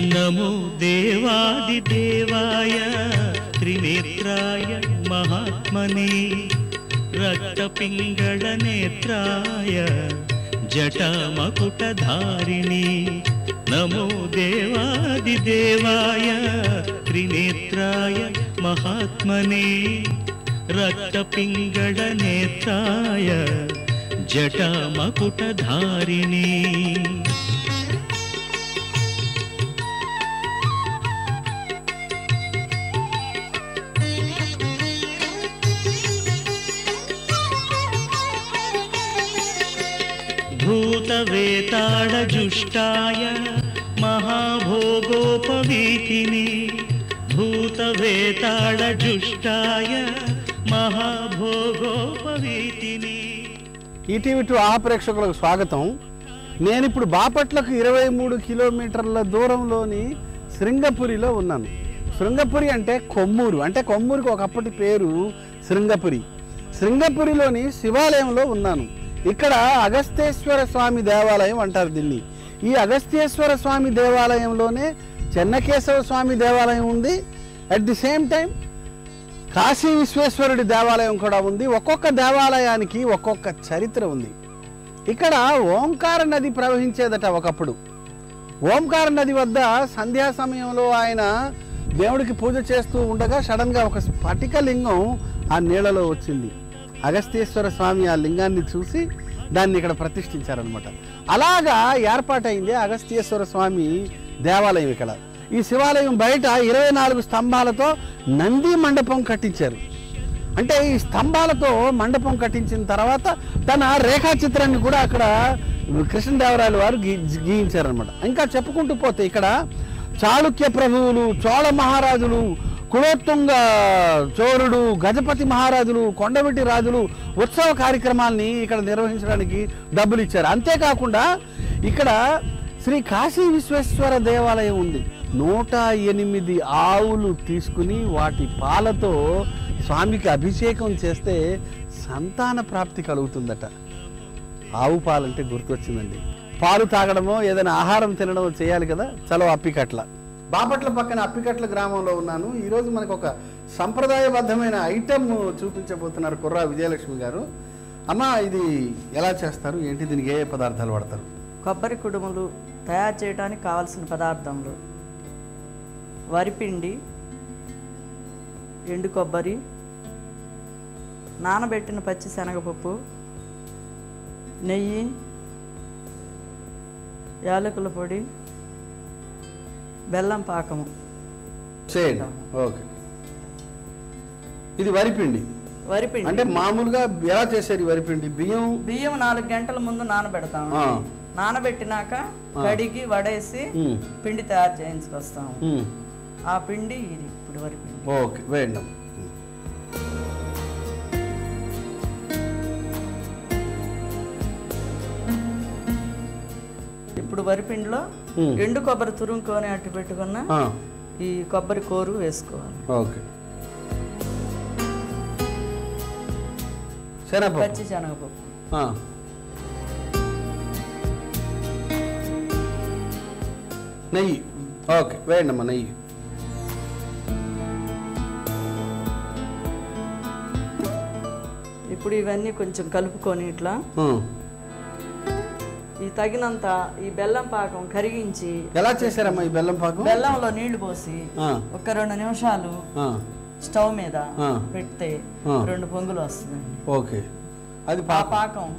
नमो देवादिदेवाय त्रिनेत्राय महात्मने रक्तपिङ्गळनेत्राय जटामकुटधारिणे नमो देवादिदेवाय त्रिनेत्राय महात्मने रक्तपिङ्गळनेत्राय जटामकुटधारिणे भूतवेताळजुष्टाय महाभोगोपवीतिने भूतवेताळजुष्टाय महाभोगोपवीतिने ఈటీవీ2 ఆహా ప్రేక్షకులకు స్వాగతం. నేను ఇప్పుడు బాపట్లకు 23 కిలోమీటర్ల దూరంలోని శృంగపురిలో ఉన్నాను. శృంగపురి అంటే కొమ్మూరు, అంటే కొమ్మూరుకి ఒకప్పటి పేరు శృంగపురి. శృంగపురిలోని శివాలయంలో ఉన్నాను. ఇక్కడ అగస్తేశ్వర స్వామి దేవాలయం అంటారు దీన్ని. ఈ అగస్తేశ్వర స్వామి దేవాలయంలోనే చెన్నకేశవ స్వామి దేవాలయం ఉంది. At the same time Kashi విశ్వేశ్వరుడి దేవాలయం కూడా ఉంది. ఒక్కొక్క దేవాలయానికి ఒక్కొక్క చరిత్ర ఉంది. ఇక్కడ ఓంకార నది ప్రవహించేదట ఒకప్పుడు. ఓంకార నది వద్ద సంధ్యా సమయంలో ఆయన దేవుడికి పూజ చేస్తూ ఉండగా సడన్గా ఒక స్ఫటిక లింగం ఆ నీళ్ళలో వచ్చింది. అగస్తేశ్వర స్వామి ఆ లింగాన్ని చూసి దాన్ని ఇక్కడ ప్రతిష్ఠించారనమాట. అలాగా ఏర్పాటైంది అగస్తేశ్వర స్వామి దేవాలయం. ఇక్కడ ఈ శివాలయం బయట 24 స్తంభాలతో నంది మండపం కట్టించారు. అంటే ఈ స్తంభాలతో మండపం కట్టించిన తర్వాత తన రేఖాచిత్రాన్ని కూడా అక్కడ కృష్ణదేవరాయల వారు గీయించారనమాట. ఇంకా చెప్పుకుంటూ పోతే ఇక్కడ చాళుక్య ప్రభువులు, చోళ మహారాజులు, కులోత్తుంగ చోరుడు, గజపతి మహారాజులు, కొండవీటి రాజులు ఉత్సవ కార్యక్రమాల్ని ఇక్కడ నిర్వహించడానికి డబ్బులు ఇచ్చారు. అంతేకాకుండా ఇక్కడ శ్రీ కాశీ విశ్వేశ్వర దేవాలయం ఉంది. 108 ఆవులు తీసుకుని వాటి పాలతో స్వామికి అభిషేకం చేస్తే సంతాన ప్రాప్తి కలుగుతుందట. ఆవు పాలంటే గుర్తొచ్చిందండి. పాలు తాగడమో ఏదైనా ఆహారం తినడమో చేయాలి కదా. చలో అప్పికట్ల. బాపట్ల పక్కన అప్పికట్ల గ్రామంలో ఉన్నాను. ఈరోజు మనకు ఒక సంప్రదాయబద్ధమైన ఐటెం చూపించబోతున్నారు కుర్రా విజయలక్ష్మి గారు. అమ్మ, ఇది ఎలా చేస్తారు, ఏంటి, దీనికి ఏ పదార్థాలు వాడతారు? కొబ్బరి కుడుములు తయారు చేయడానికి కావాల్సిన పదార్థములు: వరిపిండి, ఎండు కొబ్బరి, నానబెట్టిన పచ్చి శనగపప్పు, నెయ్యి, యాలకుల పొడి, బెల్లం పాకము. ఓకే, ఇది వరిపిండి. వరిపిండి అంటే మామూలుగా ఎలా చేశారు? వరిపిండి బియ్యం 4 గంటల ముందు నానబెడతాము. నానబెట్టినాక కడిగి వడేసి పిండి తయారు చేయించుకొస్తాము. ఆ పిండి ఇది ఇప్పుడు వరిపిండి. ఓకే, వేయండి. ఇప్పుడు వరిపిండిలో ఎండు కొబ్బరి తురుముకొని అట్టు పెట్టుకున్న ఈ కొబ్బరి కోరు వేసుకోవాలి. ఓకే, పచ్చి శనగపప్పు, నెయ్యి. ఓకే, వేయండి అమ్మా నెయ్యి. ఇప్పుడు ఇవన్నీ కొంచెం కలుపుకొని ఇట్లా ఈ తగినంత ఈ బెల్లం పాకం కరిగించి. ఎలా చేశారమ్మా ఈ బెల్లం పాకం? బెల్లంలో నీళ్లు పోసి ఒక 2 నిమిషాలు స్టవ్ మీద పెడితే 2 పొంగులు వస్తుందండి. ఓకే, అది పాకం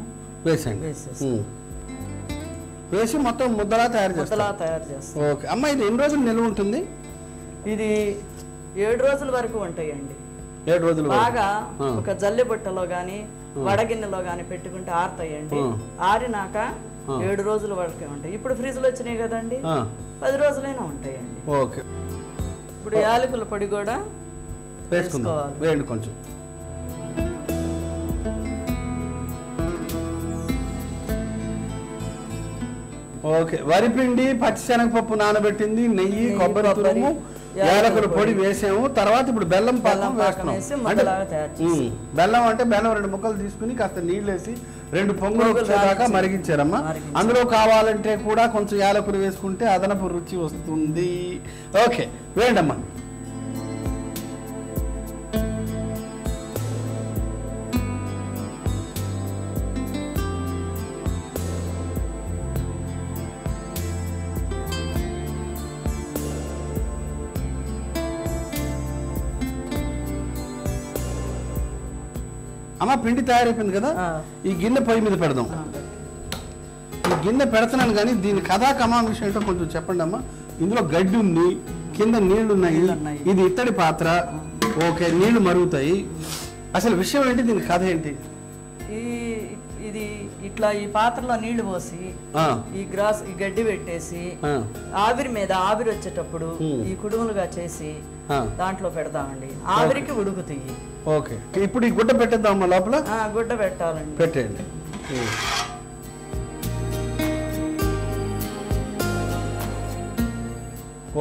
వేసి మొత్తం ముద్దలా తయారు చేస్తాం. ఓకే అమ్మ, ఇది ఎన్ని రోజులు నిల్వ ఉంటుంది? ఇది 7 రోజుల వరకు ఉంటాయండి. 7 రోజులు బాగా ఒక జల్లె బుట్టలో గాని వడగిన్నెలో గాని పెట్టుకుంటే ఆరుతాయండి. ఆరినాక 7 రోజుల వరకే ఉంటాయి. ఇప్పుడు ఫ్రిడ్జ్లో వచ్చినాయి కదండి, 10 రోజులైనా ఉంటాయండి. ఓకే, ఇప్పుడు యాలకుల పొడి కూడా వేసుకోవాలి. వేయండి కొంచెం. ఓకే, వరిపిండి, పచ్చిశనగపప్పు నానబెట్టింది, నెయ్యి, కొబ్బరి తురుము, యాలకుల పొడి వేసాము. తర్వాత ఇప్పుడు బెల్లం పాకం వేస్తున్నాం. అంటే బెల్లం అంటే బెల్లం 2 ముక్కలు తీసుకుని కాస్త నీళ్ళు వేసి 2 పొంగులు వచ్చేదాకా మరిగించారమ్మా. అందులో కావాలంటే కూడా కొంచెం యాలకులు వేసుకుంటే అదనపు రుచి వస్తుంది. ఓకే, వేయండమ్మా. అమ్మ, పిండి తయారైపోయింది కదా, ఈ గిన్నె పొయ్యి మీద పెడదాం. ఈ గిన్నె పెడుతున్నాను కానీ దీని కథా కమాంశం ఏంటో కొంచెం చెప్పండి అమ్మా. ఇందులో గడ్డి ఉంది, కింద నీళ్లు ఉన్నాయి, ఇది ఇత్తడి పాత్ర. ఓకే, నీళ్లు మరుగుతాయి. అసలు విషయం ఏంటి, దీని కథ ఏంటి? ఇది ఇట్లా ఈ పాత్రలో నీళ్లు పోసి ఈ గడ్డి పెట్టేసి ఆవిరి మీద ఆవిరి వచ్చేటప్పుడు ఈ కుడుములుగా చేసి దాంట్లో పెడతామండి. ఆవిరికి ఉడుకుతాయి. ఓకే, ఇప్పుడు ఈ గుడ్డ పెట్టేద్దామా లోపల? గుడ్డ పెట్టాలండి. పెట్టేయండి.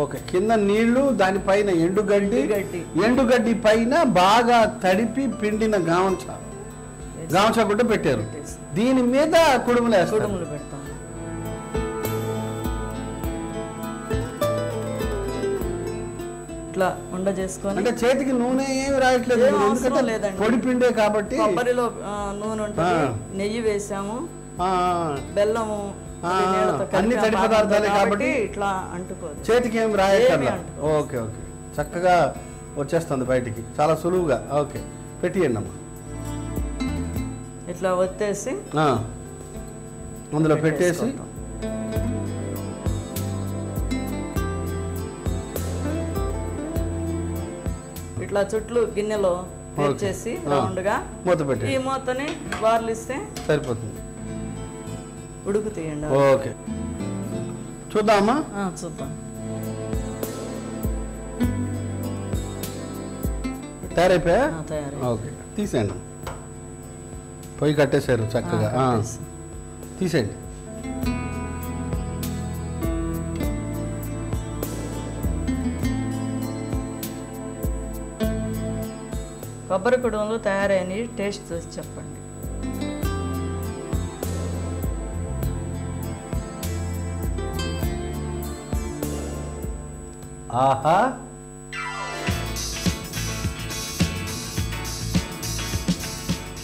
ఓకే, కింద నీళ్లు, దానిపైన ఎండుగడ్డి పైన బాగా తడిపి పిండిన గాంచా గుడ్డ పెట్టారు. దీని మీద కుడుములు పెడతాం. ఇట్లా ఉండ చేసుకొని, అంటే చేతికి నూనె ఏమి రాయట్లేదు, పొడి పిండే కాబట్టి. కొబ్బరిలో నూనె ఉంటుంది, నెయ్యి వేసాము, బెల్లము, అన్ని తడి పదార్థాలే కాబట్టి ఇట్లా అంటుకోదు, చేతికి ఏమి రాయట్లేదు. ఓకే ఓకే, చక్కగా వచ్చేస్తుంది బయటికి చాలా సులువుగా. ఓకే, పెట్టియండి అమ్మా. ఇట్లా వచ్చేసి అందులో పెట్టేసి ఇట్లా చుట్లు గిన్నెలో తెచ్చేసి రౌండ్ గా మూత పెట్టి ఈ మూతని వార్లిస్తే సరిపోతుంది. ఉడుకుతాయండి. ఓకే, చూద్దామా? చూద్దాం. తయారైపోయా? ఓకే, తీసేయండి. పొయ్యి కట్టేశారు చక్కగా. తీసేయండి. కొబ్బరి కుడుములు తయారైన టేస్ట్ చూసి చెప్పండి. ఆహా,